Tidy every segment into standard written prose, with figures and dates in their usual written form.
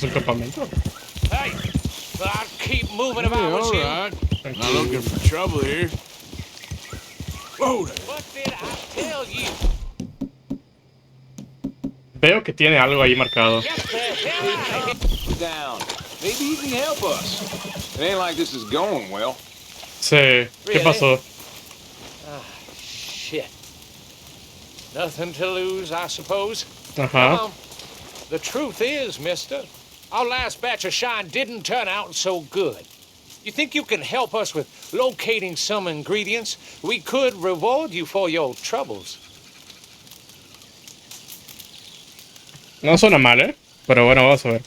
un campamento. Hey, I'll keep moving if I was all you. right. Not looking for trouble here. Whoa there. What did I tell you? Veo que tiene algo ahí marcado. Get the hell out of here. Down. Maybe you can help us. It ain't like this is going well. Sí. ¿Qué Really? pasó? Shit. Nothing to lose, I suppose. Ajá. The truth is, mister, our last batch of shine didn't turn out so good. You think you can help us with locating some ingredients? We could reward you for your troubles. No suena mal, ¿eh? Pero bueno, vamos a ver.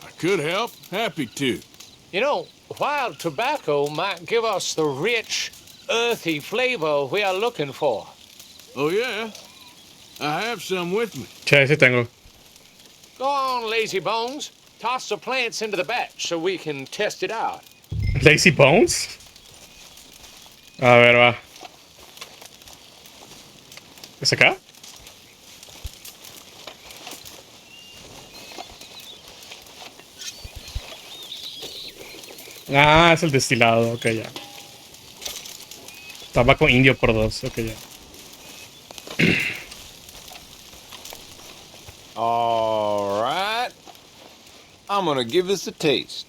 I could help. Happy to. You know, wild tobacco might give us the rich, earthy flavor we are looking for. Oh, yeah? I have some with me. Sí, sí tengo. Go on, lazy bones. Toss the plants into the batch so we can test it out. Lazy Bones. A ver, va. ¿Es acá? Ah, es el destilado. Ok, ya. Tabaco indio por 2. Ok, ya. All right. I'm gonna give this a taste.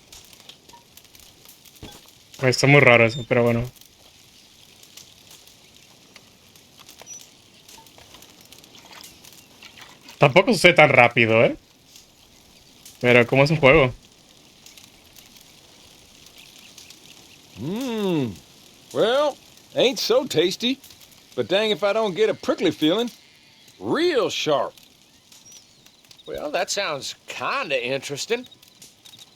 Está muy raro eso, pero bueno. Tampoco sucede tan rápido, ¿eh? Pero como es un juego. Well, ain't so tasty. But dang if I don't get a prickly feeling. Real sharp. Well, that sounds kinda interesting.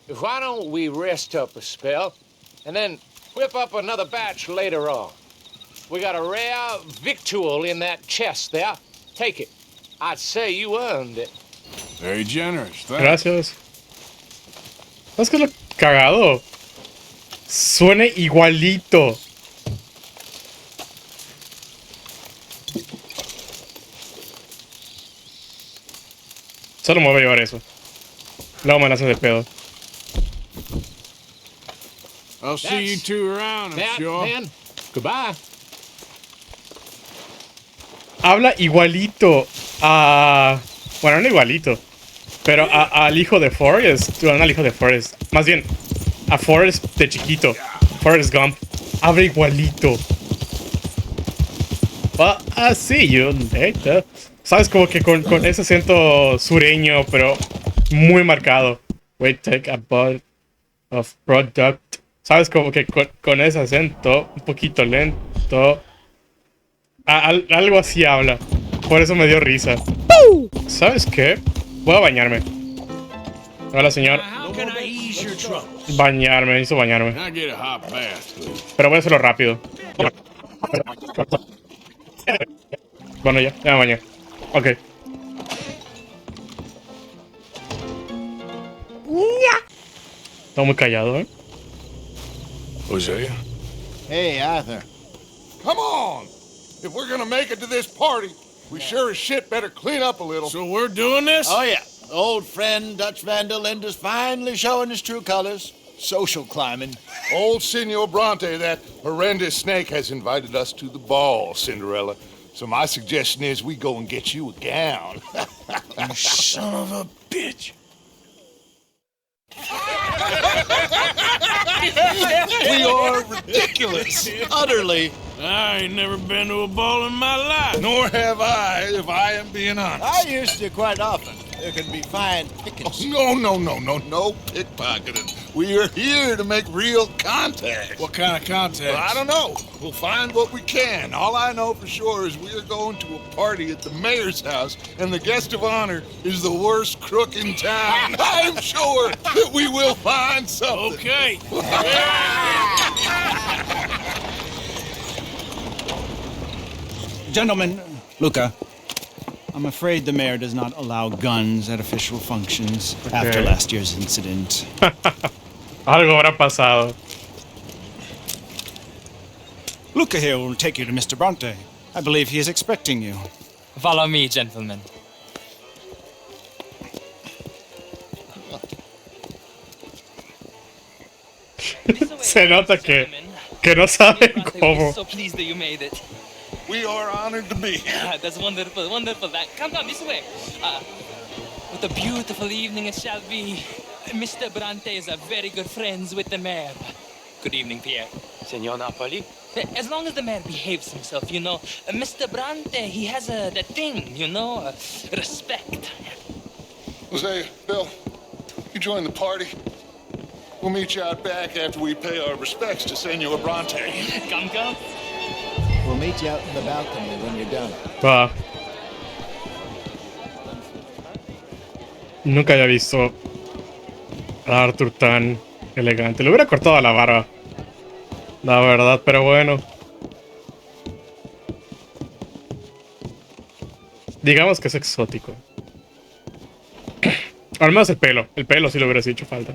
Why don't we rest up a spell, and then whip up another batch later on? We got a rare victual in that chest there. Take it. I'd say you earned it. Very generous. Thanks. Gracias. ¿Sabes qué es lo cagado? Suena igualito. Solo me voy a llevar eso. Luego me la haces de pedo. I'll see you two around, I'm That, sure. then, goodbye. Habla igualito a... Bueno, no igualito. Pero al hijo de Forrest. Bueno, no al hijo de Forrest. Más bien, a Forrest de chiquito. Forrest Gump. Habla igualito. Así, yo... ¿Sabes? Como que con ese acento sureño, pero muy marcado. Wait, take a bite of product. ¿Sabes? Como que con ese acento, un poquito lento. Algo así habla. Por eso me dio risa. ¿Sabes qué? Voy a bañarme. Hola, señor. Bañarme, necesito bañarme. Can I get a hot bath, please? Pero voy a hacerlo rápido. Bueno, ya me bañé. Ok. Está muy callado, ¿eh? Hosea? Hey, Arthur. Come on! If we're gonna make it to this party, we sure as shit better clean up a little. So we're doing this? Oh, yeah. Old friend Dutch Van der Linde's finally showing his true colors. Social climbing. Old Senor Bronte, that horrendous snake, has invited us to the ball, Cinderella. So my suggestion is we go and get you a gown. You son of a bitch. We are ridiculous. Utterly. I ain't never been to a ball in my life. Nor have I, if I am being honest. I used to quite often. There can be fine pickings. No pickpocketing. We are here to make real contact. What kind of contact? Well, I don't know. We'll find what we can. All I know for sure is we are going to a party at the mayor's house, and the guest of honor is the worst crook in town. I'm sure that we will find something. Okay. Gentlemen, Luca, I'm afraid the mayor does not allow guns at official functions after last year's incident. Algo habrá pasado. Luca here will take you to Mr. Bronte. I believe he is expecting you. Follow me, gentlemen. Se nota que no saben cómo. So pleased that you made it. We are honored to be here. That's wonderful, wonderful. Come this way. What a beautiful evening it shall be. Mr. Bronte is a very good friends with the mayor. Good evening, Pierre. Senor Napoli? As long as the mayor behaves himself, you know. Mr. Bronte, he has that thing, you know, respect. Jose, Bill, you join the party. We'll meet you out back after we pay our respects to Senor Bronte. Come. We'll meet you out in the balcony when you're done. Va. Nunca había visto a Arthur tan elegante. Le hubiera cortado la barba. La verdad, pero bueno. Digamos que es exótico. Al menos el pelo. El pelo sí lo hubiera hecho falta.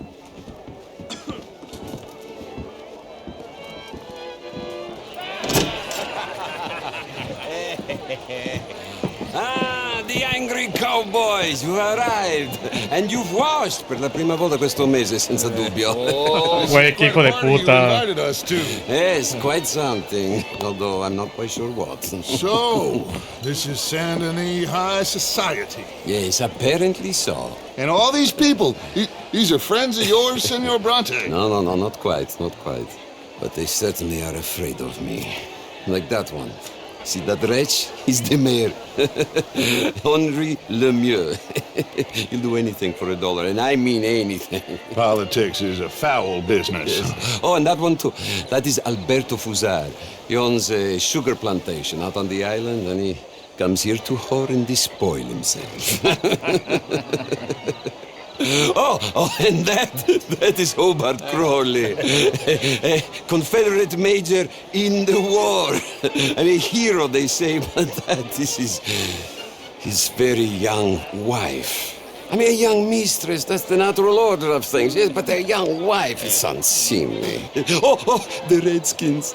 Ah, the angry cowboys, you arrived. And you've washed per la prima volta questo mese, senza dubbio. Güey, qué hijo de puta. Invited us to. Yes, quite something. Although I'm not quite sure what. So, this is Saint Denis High Society. Yes, apparently so. And all these people, these are friends of yours, Senor Bronte? No, not quite, not quite. But they certainly are afraid of me. Like that one. See that wretch? He's the mayor. Henri Lemieux. He'll do anything for $1, and I mean anything. Politics is a foul business. Yes. Oh, and that one too. That is Alberto Fusar. He owns a sugar plantation out on the island, and he comes here to whore and despoil himself. Oh, and that is Hobart Crawley, a Confederate major in the war. And a hero, they say, but this is his very young wife. I mean, a young mistress, that's the natural order of things, yes, but a young wife is unseemly. Oh, the Redskins.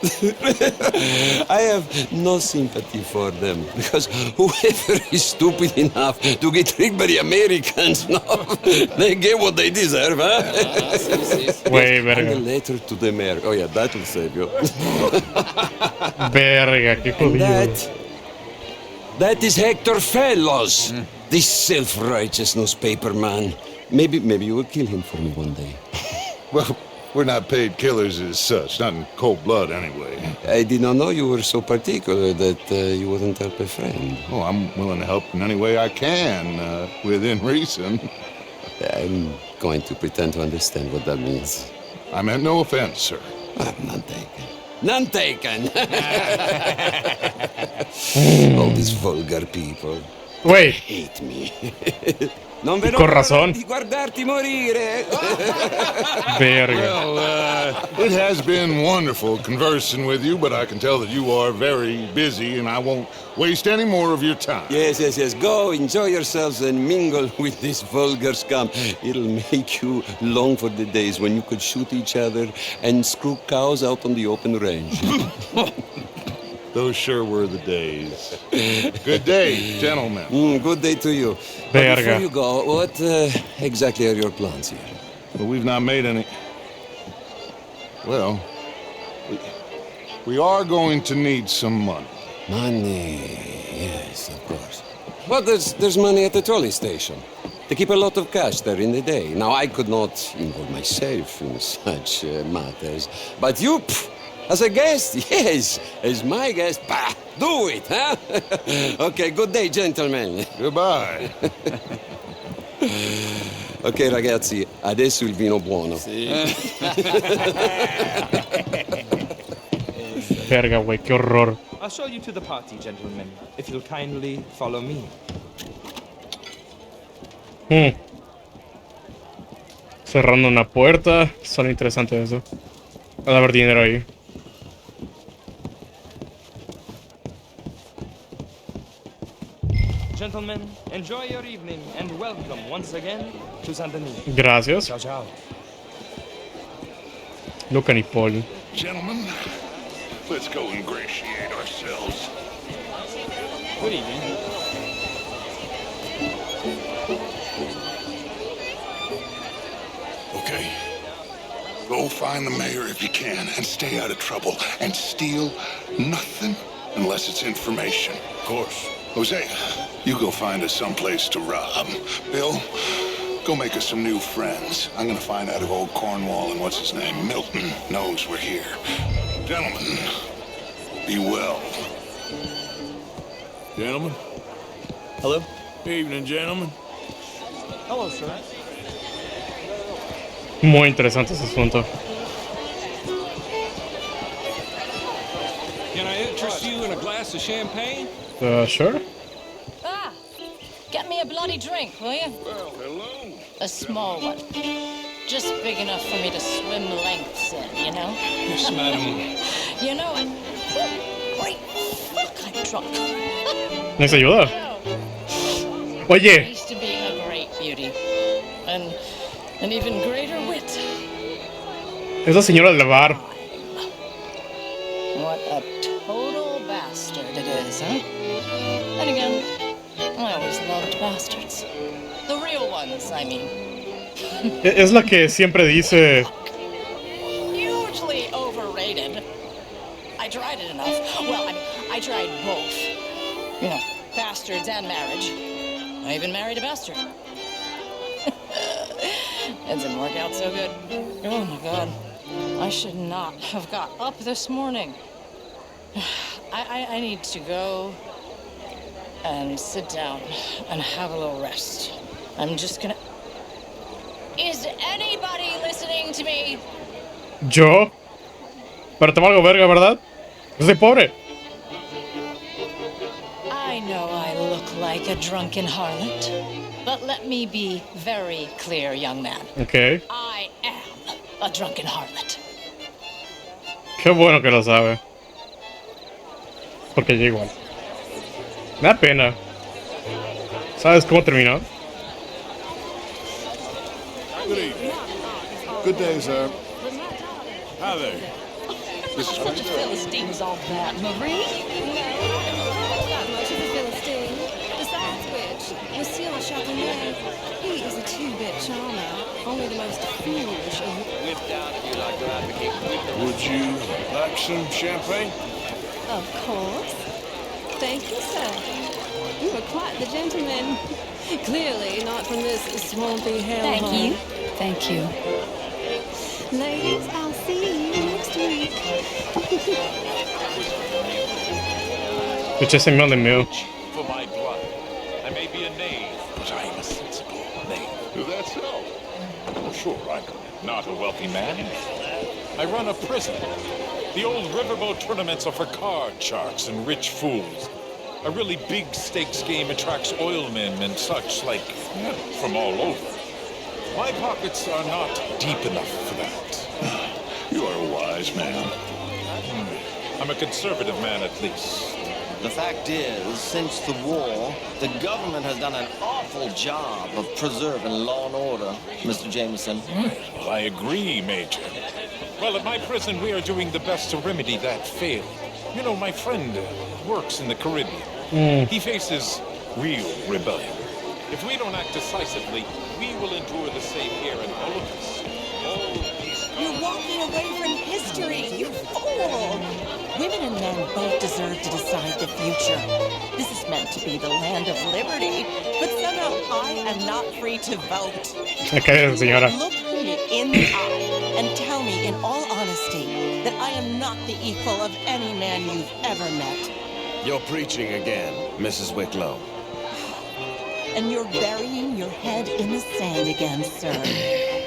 I have no sympathy for them, because whoever is stupid enough to get tricked by the Americans, no, they get what they deserve, huh? Güey, And a verga. letter to the mayor. Oh, yeah, that will save you. Verga, qué jodido. That is Hector Fellows, this self-righteous newspaper man. Maybe you will kill him for me one day. Well, we're not paid killers as such, not in cold blood anyway. I did not know you were so particular that you wouldn't help a friend. Oh, I'm willing to help in any way I can, within reason. I'm going to pretend to understand what that means. I meant no offense, sir. None taken. None taken! All these vulgar people Güey, hate me. Non con razón. di guardarti morire. Verga. Well, it has been wonderful conversing with you, but I can tell that you are very busy, and I won't waste any more of your time. Yes. Go, enjoy yourselves, and mingle with this vulgar scum. It'll make you long for the days when you could shoot each other and screw cows out on the open range. Those sure were the days. Good day, gentlemen. Good day to you. But Verga. before you go, what exactly are your plans here? Well, we've not made any... Well, we are going to need some money. Money, yes, of course. Well, there's money at the trolley station. They keep a lot of cash there in the day. Now, I could not involve myself in such matters. But you, as a guest, yes, as my guest, bah, do it, huh? Okay, good day, gentlemen. Goodbye. Ok, ragazzi, adesso il vino buono. Verga, güey, qué horror. I'll show you to the party, gentlemen, if you'll kindly follow me. Cerrando una puerta. Son interesantes eso. Va a haber dinero ahí. Gentlemen, enjoy your evening and welcome once again to Saint Denis. Gracias. Ciao, ciao. Luca y Paul. Gentlemen, let's go ingratiate ourselves. Good evening. Okay. Go Go find the mayor if you can and stay out of trouble and steal nothing unless it's information. Of course. Jose, you go find us someplace to rob. Bill, go make us some new friends. I'm gonna find out if old Cornwall and what's his name, Milton, knows we're here. Gentlemen, be well. Gentlemen. Hello? Evening, gentlemen. Hello, sir. Muy interesante ese asunto. Can I interest you in a glass of champagne? Sure. Ah, get me a bloody drink, will you? Well, hello. A small one. Just big enough for me to swim lengths in, you know? Yes, madam. You know it. Great fuck, I'm drunk. ¿Nos ayuda? I Oye, used to be a great beauty. And an even greater wit. es la señora del bar. What a total bastard it is, huh? And again, I always loved bastards. The real ones, I mean. Es la que siempre dice, Hugely overrated. I tried it enough. Well, I tried both. You know, bastards and marriage. I even married a bastard. It didn't work out so good. Oh my God. I should not have got up this morning. I need to go and sit down and have a little rest. I'm just gonna... Is anybody listening to me? yo. Pero te valgo verga, ¿verdad? Yo soy pobre. I know I look like a drunken harlot, but let me be very clear, young man. Ok. I am a drunken harlot. Qué bueno que lo sabe. Porque yo igual. Me da pena. ¿Sabes cómo terminó? Good evening. Good day, sir. Hi there. This is Such a Philistine's all that, Marie. Not much of a Philistine. Besides which, Monsieur Chardonnay, he is a two-bit charmer. Only the most foolish of... Would you like some champagne? Of course. Thank you, sir. You are quite the gentleman. Clearly not from this swampy hellhole. Thank you. Thank you. Ladies, I'll see you next week. It's just a million mil. For my blood. I may be a knave, but I am a sensible knave. Is that so? Oh, sure, I'm not a wealthy man. I run a prison. The old riverboat tournaments are for card sharks and rich fools. A really big stakes game attracts oilmen and such, like, from all over. My pockets are not deep enough for that. You are a wise man. I'm a conservative man, at least. The fact is, since the war, the government has done an awful job of preserving law and order, Mr. Jameson. Well, I agree, Major. Well, at my prison, we are doing the best to remedy that failure. You know, my friend works in the Caribbean. He faces real rebellion. If we don't act decisively, we will endure the same here in all of us. You're walking away from history, you fool! Women and men both deserve to decide the future. This is meant to be the land of liberty, but somehow I am not free to vote. Okay, señora. Look me in the eye and tell me in all honesty that I am not the equal of any man you've ever met. You're preaching again, Mrs. Wicklow. And you're burying your head in the sand again, sir.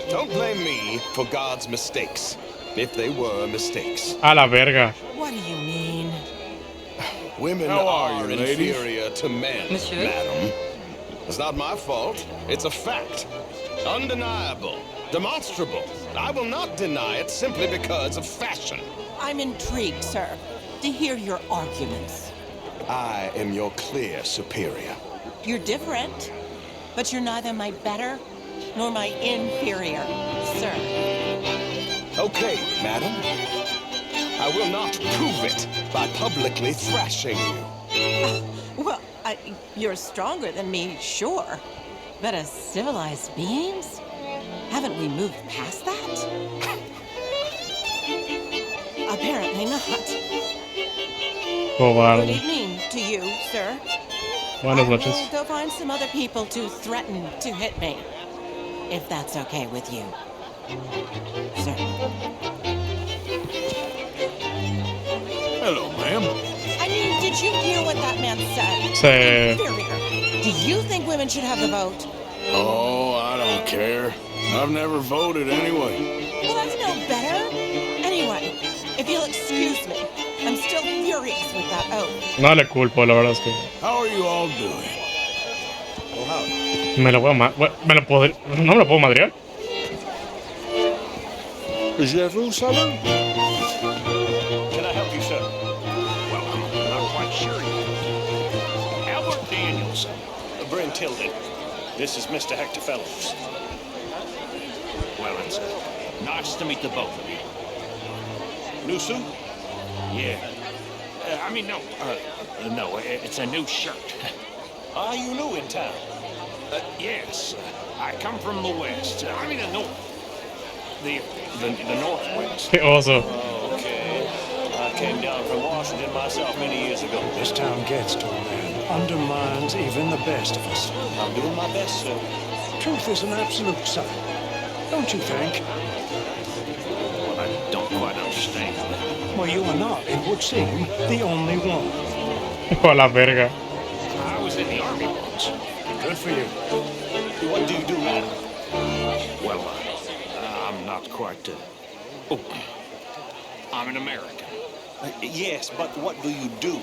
Don't blame me for God's mistakes, if they were mistakes. A la verga. What do you mean? Women How are are you, ladies? inferior to men, Monsieur? madam. It's not my fault. It's a fact. Undeniable. Demonstrable. I will not deny it simply because of fashion. I'm intrigued, sir, to hear your arguments. I am your clear superior. You're different, but you're neither my better nor my inferior, sir. Okay, madam. I will not prove it by publicly thrashing you. Well, you're stronger than me, sure. But as civilized beings, haven't we moved past that? Apparently not. Cobarde. Good evening to you, sir. Buenas I noches. will go find some other people to threaten to hit me, if that's okay with you, sir. Hello, ma'am. I mean, did you hear what that man said? Sí. Inferior. Do you think women should have the vote? Oh, I don't care. I've never voted anyway. Well, that's no better. Anyway, if you'll excuse me, I'm still furious with that oath. No le culpo, la verdad es que How are you all doing? me lo voy a me lo puedo, no me lo puedo madrear. Is that vous, salon? Can I help you, sir? Well, I'm not quite sure yet. Albert Daniels. Bryn Tilden. This is Mr. Hector Fellows. Well, it's nice to meet the both of you. New suit? Yeah. No, it's a new shirt. Are you new in town? Yes. I come from the west. The north. The northwest. Qué oso. Oh, okay. I came down from Washington myself many years ago. This town gets to a man, undermines even the best of us. I'm doing my best, sir. Truth is an absolute, son. Don't you think? Well, I don't quite understand. Well, you are not, it would seem, the only one. Hijo la verga. I was in the army once. Good for you. What do you do now? Well, I'm not quite. I'm an American. Yes, but what do you do?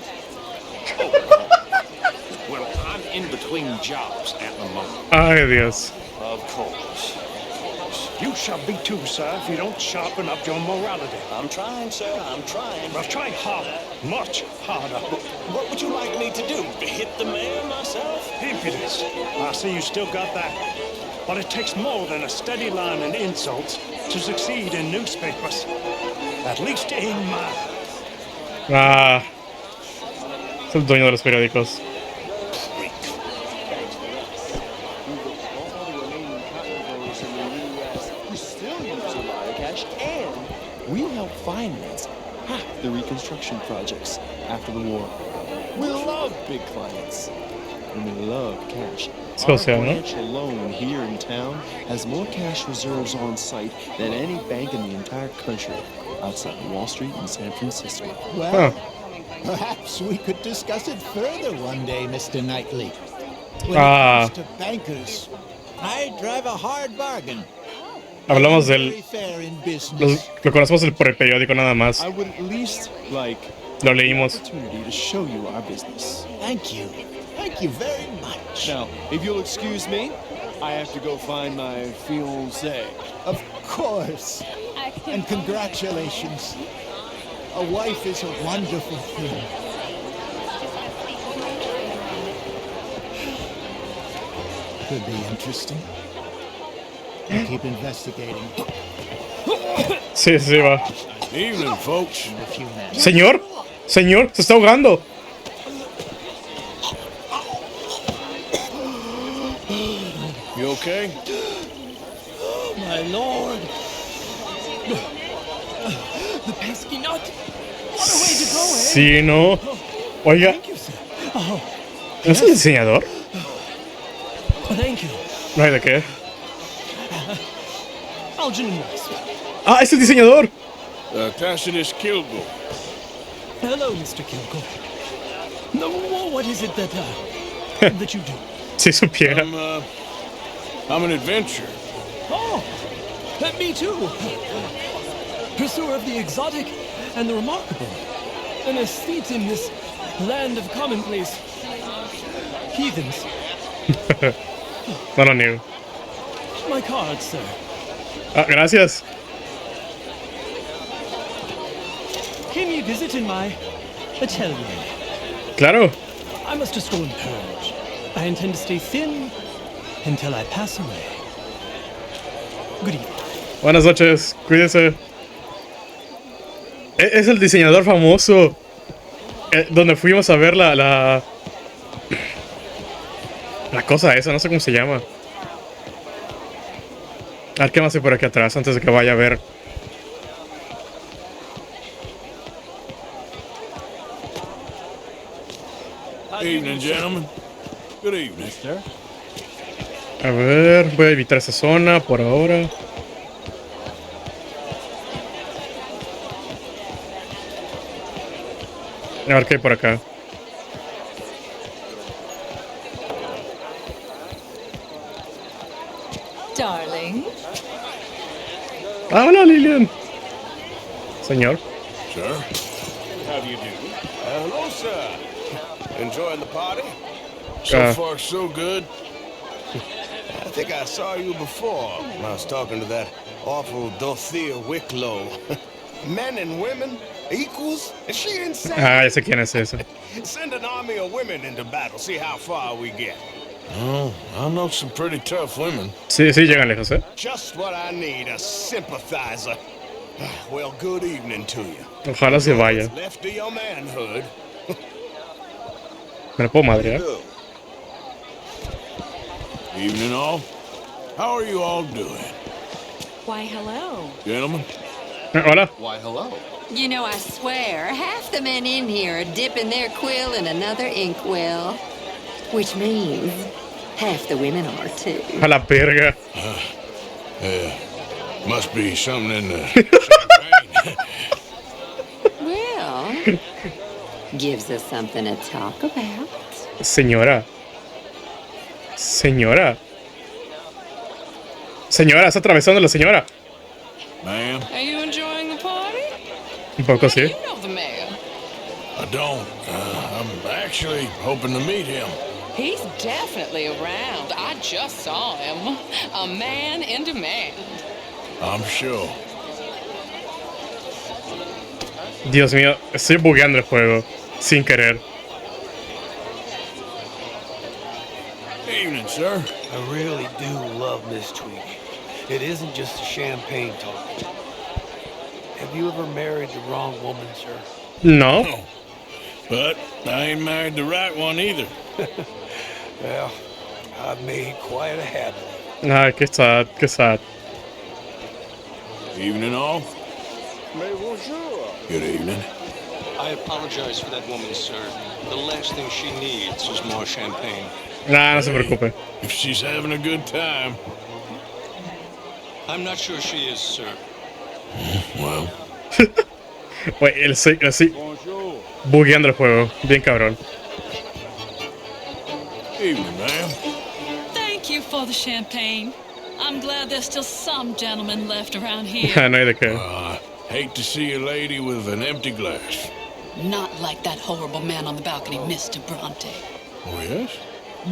Well, I'm in between jobs at the moment. Ay, Dios. Of course. You shall be too, sir, if you don't sharpen up your morality. I'm trying, sir. I'm trying. Well, try harder. Much harder. What would you like me to do? Hit the man myself? Impudence. I see you still got that. But it takes more than a steady line and insults to succeed in newspapers. At least in mine. Ah. Es el dueño de los periódicos. We help finance half the reconstruction projects after the war. We love big clients, and we love cash. Our branch alone here in town has more cash reserves on site than any bank in the entire country, outside Wall Street and San Francisco. Well, perhaps we could discuss it further one day, Mr. Knightley. When it comes to bankers, I drive a hard bargain. Hablamos del... Lo conocemos por el periódico nada más. I would at least like Lo leímos. opportunity to show you our business. Thank you. Thank you very much. Now, if you'll excuse me, I have to go find my fiancée. Of course. And congratulations. A wife is a wonderful thing. Could be interesting. I'll keep investigating. Sí, sí, va. Evening, folks. Señor, señor, se está ahogando. You okay? Oh, my lord. The pesky nut. What a way to go, eh? Sí, no. Oiga. Oh, ¿No es el diseñador? thank you. No hay de qué. Algernon West. Ah, es el diseñador. Tacitus Kilgore. Hello, Mr. Kilgore. No, what is it that that you do? Si supiera. I'm an adventurer. Oh, me too. Pursuer of the exotic and the remarkable. An estate in this land of commonplace heathens. No lo niego. My card, sir. Ah, gracias. Can you visit in my atelier? Claro. I must just go and purge. I intend to stay thin until I pass away. Good evening. Buenas noches, cuídese. Es el diseñador famoso. Donde fuimos a ver la cosa esa, no sé cómo se llama. A ver qué más hay por aquí atrás antes de que vaya a ver. Evening, gentlemen. Good evening. Sir. A ver, voy a evitar esa zona por ahora. A ver qué hay por acá. Darling. Ah, hola, Lilian. Señor. Sir? How do you do? Hello, sir. Enjoying the party? So far, so good. I think I saw you before when I was talking to that awful Dorothea Wicklow. Men and women, equals? Is she insane? Ah, ya sé quién es ese. Send an army of women into battle, see how far we get. Oh, I know some pretty tough women. Sí, sí, llegan lejos, ¿eh? Just what I need, a sympathizer. Well, good evening to you. Ojalá se vaya. Left of your manhood. Me la puedo madrear. Evening, all. How are you all doing? Why, hello. Gentlemen? Hola. Why, hello. You know, I swear, half the men in here are dipping their quill in another inkwell. Which means half the women are, too. A la verga. Must be something in the Well, gives us something to talk about. Señora. Señora. Señora, está atravesando la señora. Ma'am? Are you enjoying the party? Un poco sí. You know the mayor. I don't. I'm actually hoping to meet him. He's definitely around. I just saw him. A man in demand. I'm sure. Dios mío, estoy bugueando el juego. Sin querer. Evening, sir. I really do love Miss Tweak. It isn't just a champagne talk. Have you ever married the wrong woman, sir? No. But I ain't married the right one either. Well, I've made quite a habit. Ay, qué sad, qué sad. Evening, all. Mais bonjour. Good evening. I apologize for that woman, sir. The last thing she needs is more champagne. Nah, no se preocupe. If she's having a good time. I'm not sure she is, sir. Well. Güey, sí. Bugueando el juego. Bien cabrón. Evening, ma'am. Thank you for the champagne. I'm glad there's still some gentlemen left around here. No hay de qué. Hate to see a lady with an empty glass. Not like that horrible man on the balcony, Mr. Bronte. Oh, yes?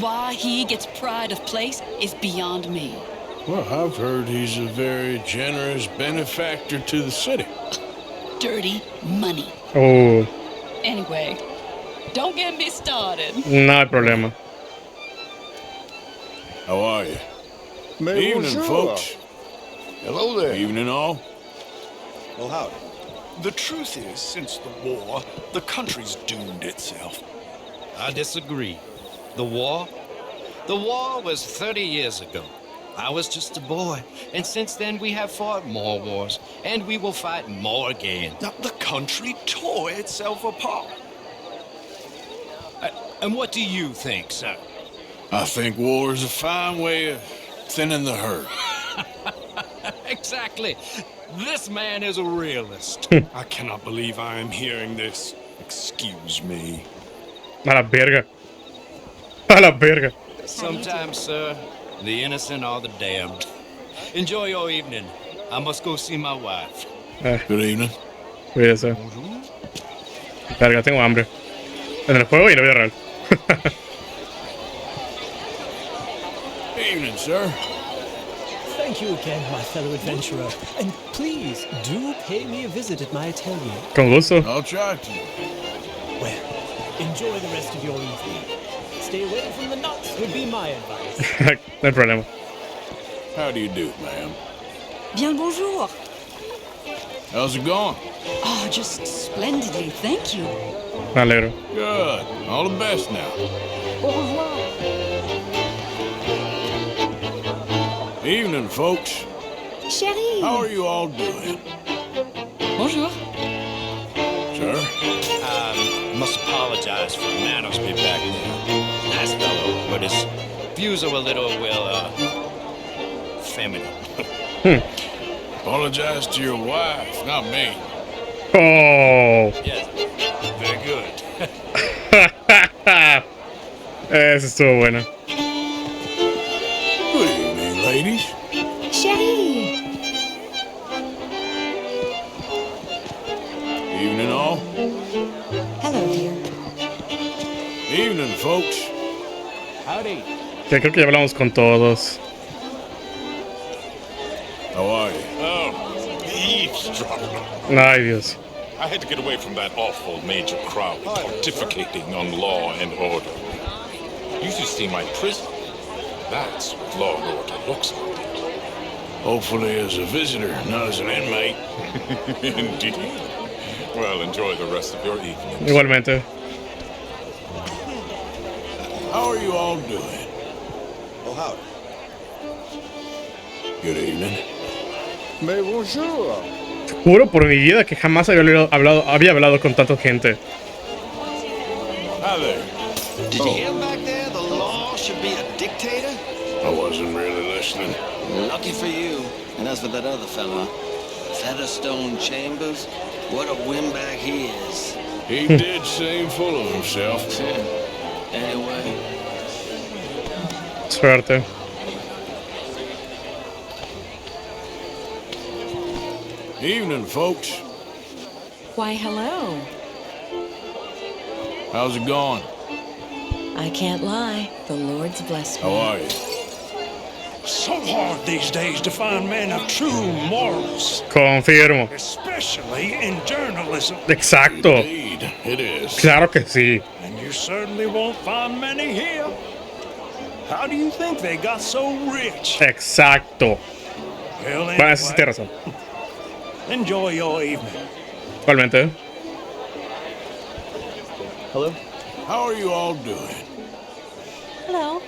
Why he gets pride of place is beyond me. Well, I've heard he's a very generous benefactor to the city. Dirty money. Oh, Anyway, don't get me started. no hay problema. How are you? Mais Evening, bonjour. folks. Hello there. Evening, all. Well, howdy. The truth is, since the war, the country's doomed itself. I disagree. The war was 30 years ago. I was just a boy, and since then we have fought more wars, and we will fight more again. The country tore itself apart. And what do you think, sir? I think war is a fine way of thinning the herd. Exactly. This man is a realist. I cannot believe I am hearing this. Excuse me. A la verga. A la verga. Sometimes, sir, the innocent are the damned. Enjoy your evening. I must go see my wife. Good evening. Cuídese. Verga, tengo hambre. En el juego y en la vida real. Evening, sir. Thank you again, my fellow adventurer. And please, do pay me a visit at my atelier. Con gusto. I'll try to. Well, enjoy the rest of your evening. Stay away from the nuts would be my advice. No hay problema. How do you do, ma'am? Bien bonjour. How's it going? Oh, just splendidly, thank you. Me alegro. Good. All the best now. Au revoir. Evening, folks. Chérie. How are you all doing? Bonjour. Sir? Must apologize for Mannersby back there. Nice fellow, but his views are a little, well, feminine. Apologize to your wife, not me. Oh. Yes, very good. Eso estuvo bueno. Good evening, ladies. Shay! Evening, all. Hello, dear. Evening, folks. Howdy. Que creo que ya hablamos con todos. How are you? Oh, eavesdropping. Ay, Dios. I had to get away from that awful major crowd pontificating on law and order. You should see my prison. That's what law and order looks like. Hopefully as a visitor, not as an inmate. Indeed. Well, enjoy the rest of your evening. Igualmente. How are you all doing? Oh, howdy. Good evening. Mais bonjour. Juro por mi vida que jamás había hablado con tanta gente. Hi there. Did you hear back there? The law should be a dictator? I wasn't really listening. Lucky for you. And as for that other fella, Featherstone Chambers, what a windbag he is. He did seem full of himself. Anyway. Suerte. Evening, folks. Why, hello. How's it going? I can't lie. The Lord's blessed me. How are you? So hard these days to find men of true morals. Confirmo. Especially in journalism. Exacto. Indeed, it is. Claro que sí. And you certainly won't find many here. How do you think they got so rich? Exacto. Well, Bueno, eso sí tiene razón. enjoy your evening. Igualmente. Hello? How are you all doing? Hello.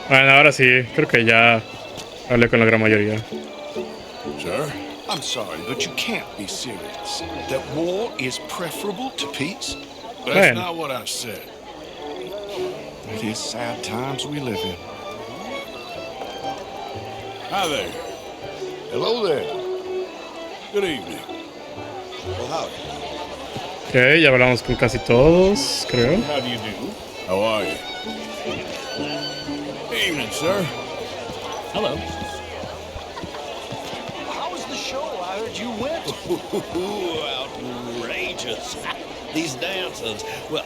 Bueno, ahora sí. Creo que ya hablé con la gran mayoría. Sir? I'm sorry, but you can't be serious. That war is preferable to peace? That's Man. not what I said. It is sad times we live in. Hi there. Hello there. Good evening. Well, howdy. Ok, ya hablamos con casi todos, creo. How do you do? How are you? Evening, sir. Hello. How was the show? I heard you went. Outrageous. These dancers. Well,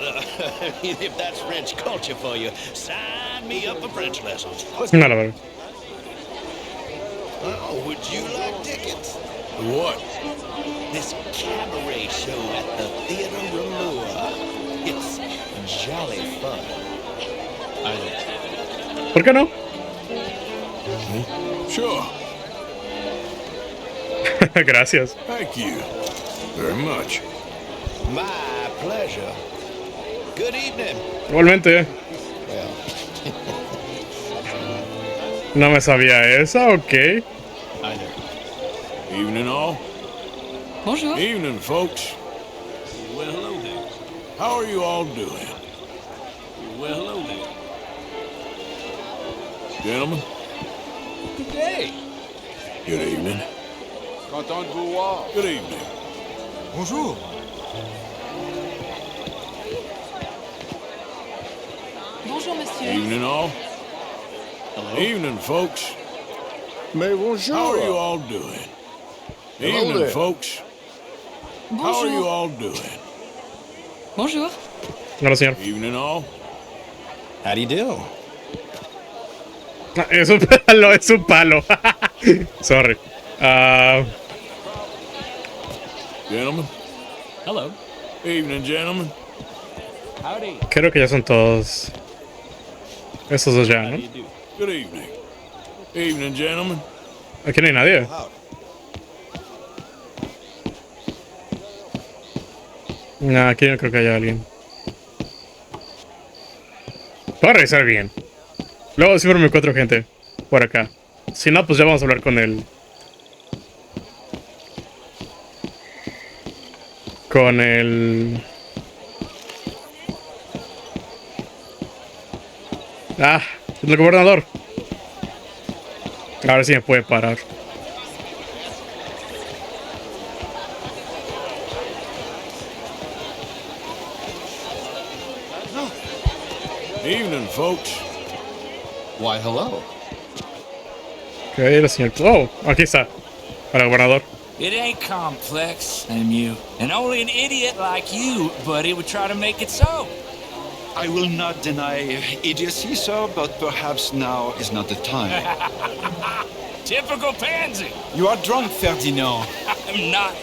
if that's French culture for you, sign me up for French lessons. No, la verdad. Oh, would you like tickets? What? This cabaret show at the Theater Remua. It's jolly fun. ¿Por qué no? Sure. Gracias. Thank you very much. My pleasure. Good evening. Igualmente. No me sabía esa, ok. Evening, all. Bonjour. Evening, folks. Well, hello there. How are you all doing? Well, hello there. Gentlemen, Good day. good evening. Content de vous voir. Good evening. Bonjour. Bonjour, monsieur. Evening, all. Evening, folks. Mais bonjour. How are you all doing? Hello Evening, there. folks. How are you Bonjour. all doing? Bonjour. Hola, señor. Evening, all. How do you do? Ah, es un palo, es un palo. Sorry. Gentlemen. Hello. Evening, gentlemen. Howdy. Creo que ya son todos. Esos dos ya, ¿no? Good evening. Evening, gentlemen. Aquí no hay nadie. No, aquí no creo que haya alguien. Voy a revisar bien. Luego siempre me encuentro gente por acá. Si no, pues ya vamos a hablar con el... Ah, el gobernador. Ahora sí me puede parar. Evening, folks. Why, hello. Ok, el señor. Oh, aquí está. Para el gobernador. It ain't complex, MU. And only an idiot like you, buddy, would try to make it so. I will not deny idiocy, sir, but perhaps now is not the time. Typical pansy. You are drunk, Ferdinand. I'm not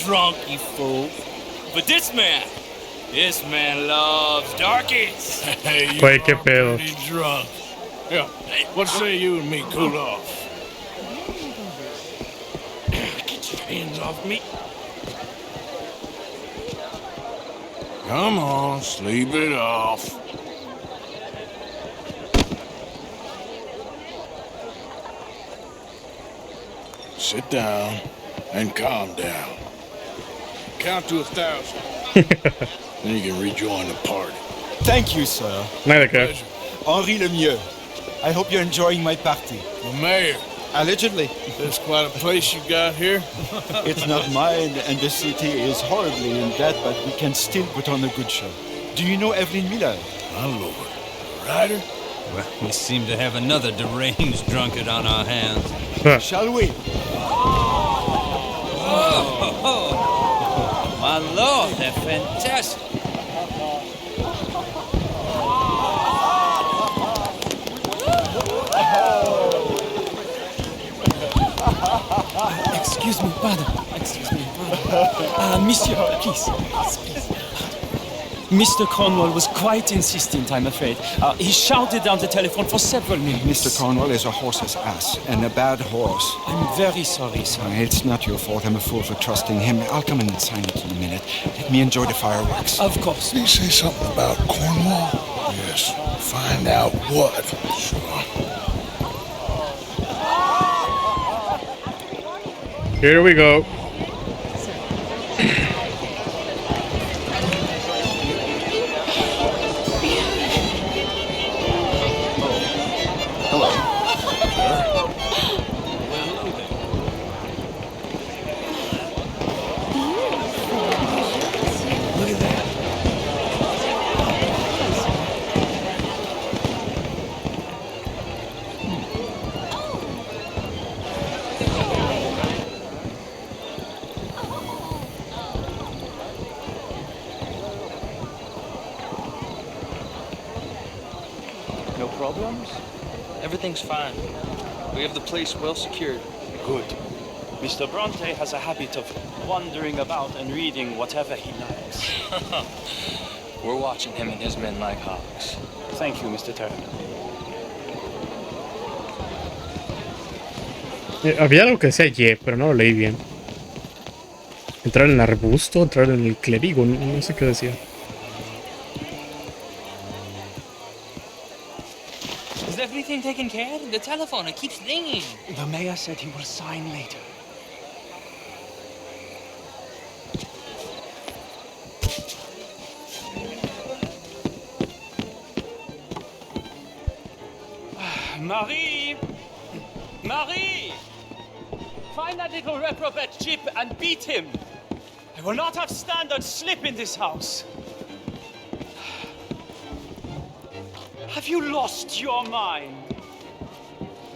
drunk, you fool. But this man loves darkies. Hey, you Güey, qué are pedo. pretty drunk. Yeah, what say you and me cool off? Get your hands off me. Come on, sleep it off. Sit down and calm down. Count to 1,000. Then you can rejoin the party. Thank you, sir. Nada que. Henri Lemieux. I hope you're enjoying my party. The mayor. Allegedly. There's quite a place you got here. It's not mine, and the city is horribly in debt, but we can still put on a good show. Do you know Evelyn Miller? My lord. Ryder? Well, we seem to have another deranged drunkard on our hands. Shall we? Oh, my lord, they're fantastic. Excuse me, pardon. Excuse me, pardon. Monsieur, please. Mr. Cornwall was quite insistent, I'm afraid. He shouted down the telephone for several minutes. Mr. Cornwall is a horse's ass, and a bad horse. I'm very sorry, sir. It's not your fault. I'm a fool for trusting him. I'll come in and sign it in a minute. Let me enjoy the fireworks. Of course. Did he say something about Cornwall? Yes. Find out what. Sure. Here we go. No problems? Everything's fine. We have the place well secured. Good. Mr. Bronte has a habit of wandering about and reading whatever he likes. We're watching him and his men like hawks. Thank you, Mr. Turner. Había algo que decía Y, pero no lo leí bien. Entrar en el arbusto, entrar en el clérigo, no sé qué decía. Is everything taken care of? The telephone, it keeps ringing. The mayor said he will sign later. Marie! Marie! Find that little reprobate chip and beat him. I will not have standard slip in this house. Have you lost your mind?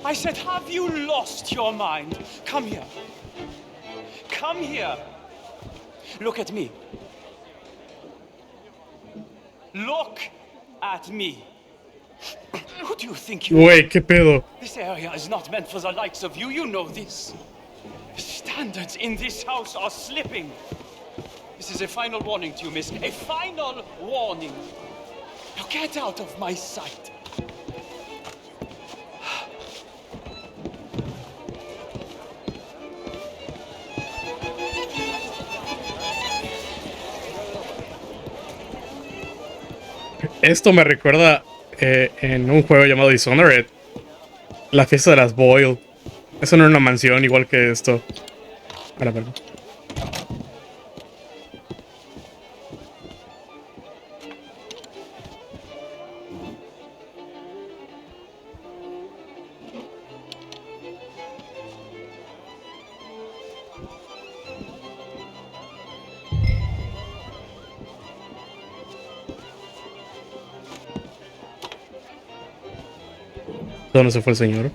I said, have you lost your mind? Come here. Come here. Look at me. Look at me. Who do you think you are? Güey, qué pedo. This area is not meant for the likes of you. You know this. The standards in this house are slipping. This is a final warning to you, miss. A final warning. Now get out of my sight. Esto me recuerda en un juego llamado Dishonored, la fiesta de las Boyle. Eso no era una mansión igual que esto. Ahora, perdón. ¿Dónde se fue el señor?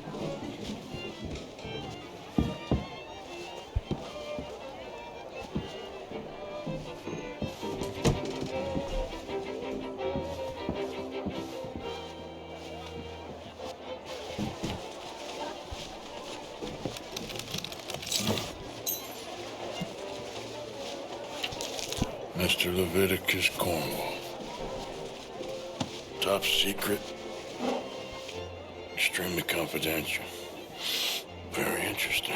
Mr. Leviticus Cornwall. Top secret. Extremely confidential. Very interesting.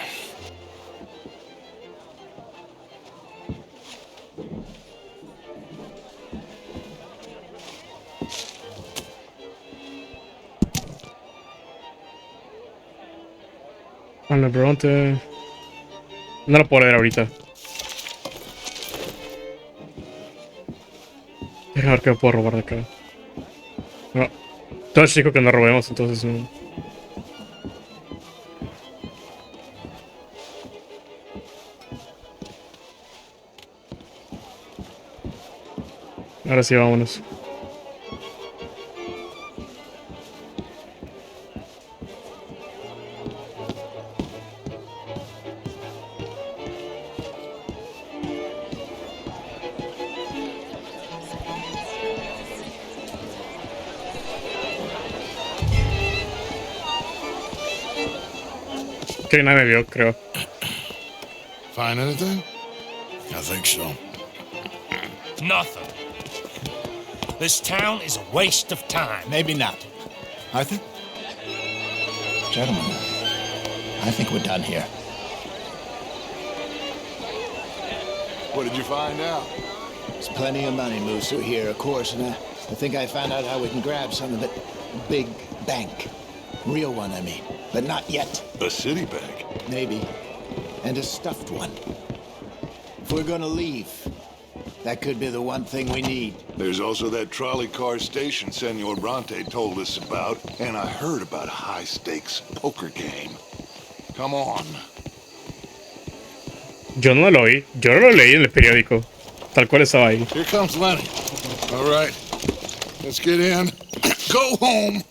Me pregunte. No lo puedo leer ahorita. Déjame ver qué puedo robar de acá. No. Todo chico que no robemos, entonces no. Ahora sí, vámonos. Que nadie me vio, creo. Find anything? I think so. Nothing. This town is a waste of time. Maybe not. Arthur? Gentlemen, I think we're done here. What did you find out? There's plenty of money moves through here, of course, and I think I found out how we can grab some of it. Big bank. Real one, I mean. But not yet. A city bank? Maybe. And a stuffed one. If we're gonna leave, that could be the one thing we need. There's also that trolley car station Senor Bronte told us about, and I heard about a high-stakes poker game. Come on. Yo no lo oí. Yo no lo leí en el periódico. Tal cual estaba ahí. Here comes Lenny. All right. Let's get in. Go home.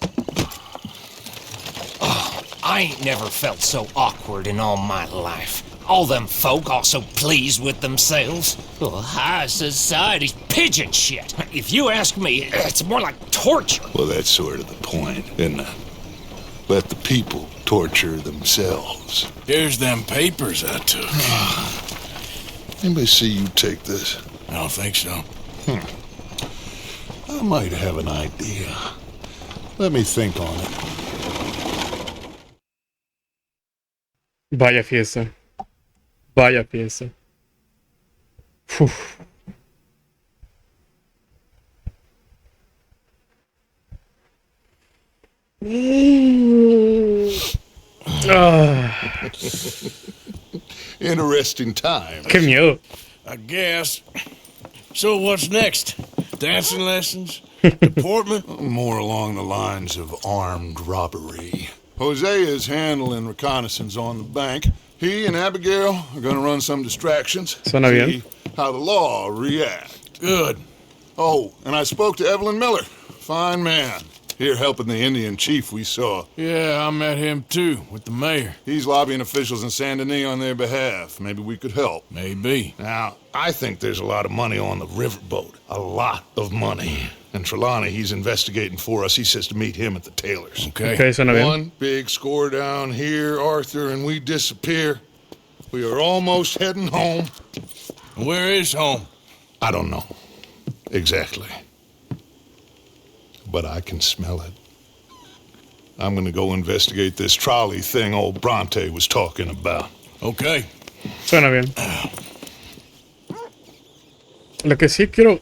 Oh, I ain't never felt so awkward in all my life. All them folk all so pleased with themselves. Oh, high society's pigeon shit. If you ask me, it's more like torture. Well, that's sort of the point, isn't it? Let the people torture themselves. Here's them papers I took. Anybody see you take this? I don't think so. I might have an idea. Let me think on it. Vaya fiesta. Vaya fiesta. Uf. Interesting times. Qué miedo. I guess. So what's next? Dancing lessons? Deportment? More along the lines of armed robbery. Hosea is handling reconnaissance on the bank. He and Abigail are gonna run some distractions. Suena bien. See how the law react. Good. Oh, and I spoke to Evelyn Miller. Fine man. Here helping the Indian chief we saw. Yeah, I met him too, with the mayor. He's lobbying officials in Saint Denis on their behalf. Maybe we could help. Maybe. Now, I think there's a lot of money on the riverboat. A lot of money. And Trelawney, he's investigating for us. He says to meet him at the Taylor's. Okay. Suena bien. One big score down here, Arthur, and we disappear. We are almost heading home. Where is home? I don't know. Exactly. But I can smell it. I'm gonna go investigate this trolley thing old Bronte was talking about. Okay. Suena bien. Lo que sí quiero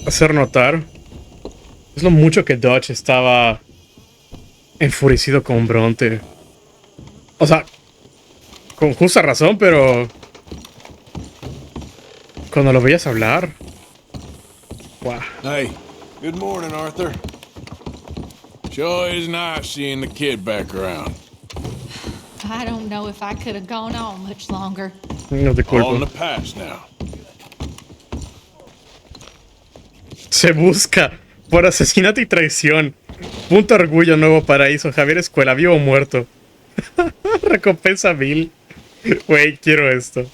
hacer notar es lo mucho que Dodge estaba enfurecido con Bronte. O sea, con justa razón, pero cuando lo veías hablar. Wow. Hey, good morning, Arthur. Sure is nice seeing the kid back around. I don't know if I could have gone on much longer. No te culpo. All in the past now. Se busca por asesinato y traición. Punto orgullo, nuevo paraíso. Javier Escuela, vivo o muerto. Recompensa 1000. Güey, quiero esto.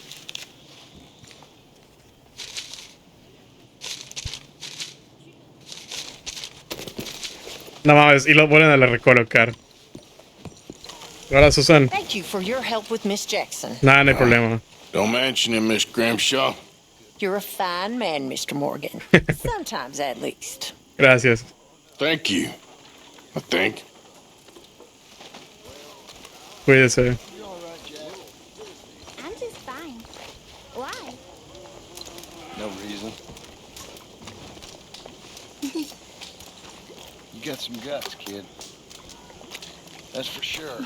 No mames, y lo vuelven a recolocar. Hola, Susan. Thank you for your help with Miss Jackson. Nada, no hay problema. Don't mention it, Miss Grimshaw. You're a fine man, Mr. Morgan. Sometimes, at least. Gracias. Thank you. I think. Cuídese. I'm just fine. Why? No reason. You got some guts, kid. That's for sure.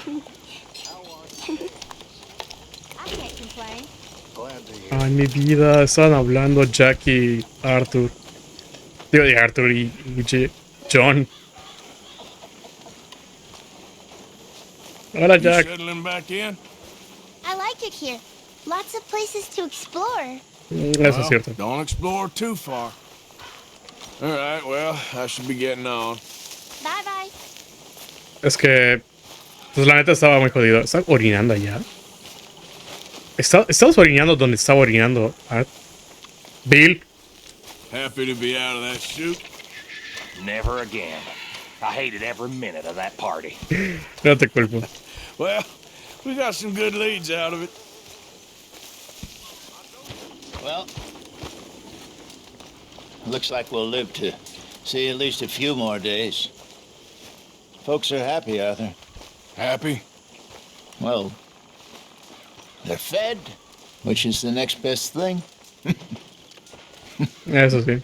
I can't complain. Glad to hear. Ay, mi vida, estaban hablando Jack y Arthur. Digo, de Arthur y John. Hola, Jack. You settling back in? I like it here. Lots of places to explore. Eso es cierto. Don't explore too far. All right, well, I should be getting on. Bye bye. Es que, pues la neta estaba muy jodido. ¿Estaba orinando allá? ¿Estabas orinando donde estaba orinando? Bill. Happy to be out of that chute. Never again. I hated every minute of that party. No te culpo. Well, we got some good leads out of it. Well, looks like we'll live to see at least a few more days. Folks are happy, Arthur. Happy? Well, they're fed, which is the next best thing. Eso sí.